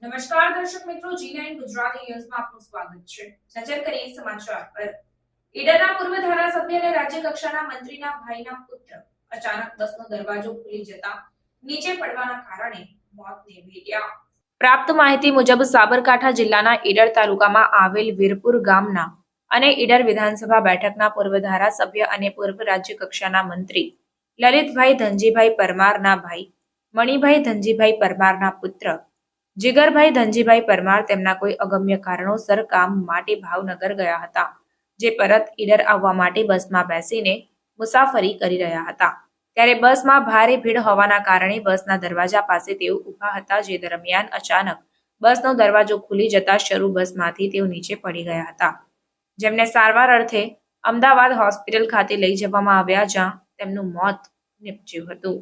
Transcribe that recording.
નમસ્કાર દર્શક મિત્રો, G9 ગુજરાતી ન્યૂઝમાં આપનું સ્વાગત છે. નજર કરીએ સમાચાર પર. ઈડરના પૂર્વ ધારાસભ્ય અને રાજ્ય કક્ષાના મંત્રીના ભાઈના પુત્ર અચાનક બસનો દરવાજો ખુલી જતા નીચે પડવાના કારણે મોતને ભેટ્યા. પ્રાપ્ત માહિતી મુજબ સાબરકાંઠા જિલ્લાના ઈડર તાલુકામાં આવેલ વીરપુર ગામના અને ઈડર વિધાનસભા બેઠકના પૂર્વ ધારાસભ્ય અને પૂર્વ રાજ્ય કક્ષાના મંત્રી લલિતભાઈ ધનજીભાઈ પરમારના ભાઈ મણિભાઈ ધનજીભાઈ પરમારના પુત્ર જીગરભાઈ ધનજીભાઈ પરમાર તેમના કોઈ અગમ્ય કારણોસર કામ માટે ભાવનગર ગયા હતા, જે પરત ઈડર આવવા માટે બસમાં બેસીને મુસાફરી કરી રહ્યા હતા. ત્યારે બસમાં ભારે ભીડ હોવાના કારણે બસના દરવાજા પાસે તેઓ ઊભા હતા, જે દરમિયાન અચાનક બસનો દરવાજો ખુલી જતા શરૂ બસમાંથી તેઓ નીચે પડી ગયા હતા, જેમને સારવાર અર્થે અમદાવાદ હોસ્પિટલ ખાતે લઈ જવામાં આવ્યા, જ્યાં તેમનું મોત નીપજ્યું હતું.